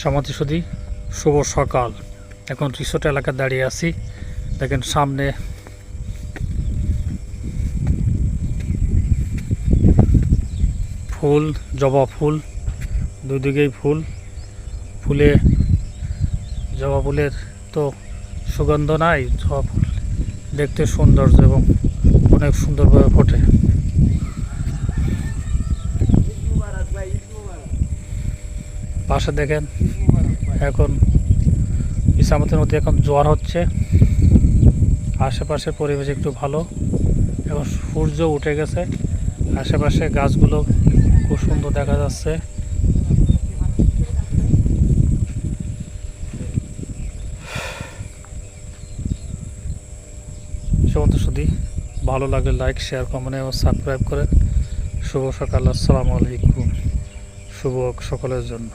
সমাধিসুধি শুভ সকাল। এখন রিসোর্ট এলাকা দাঁড়িয়ে আছি। দেখেন সামনে ফুল, জবা ফুল, দুদিকেই ফুল। ফুলে জবা ফুলের তো সুগন্ধ নাই, জবা ফুল দেখতে সৌন্দর্য এবং অনেক সুন্দরভাবে ফোটে। পাশে দেখেন এখন ইসামতের মধ্যে এখন জোয়ার হচ্ছে। আশেপাশের পরিবেশ একটু ভালো, এখন সূর্য উঠে গেছে। আশেপাশে গাছগুলো খুব সুন্দর দেখা যাচ্ছে। সমাধিসুধি ভালো লাগলে লাইক, শেয়ার, কমেন্ট এবং সাবস্ক্রাইব করেন। শুভ সকাল। আসসালামু আলাইকুম। শুভ সকলের জন্য।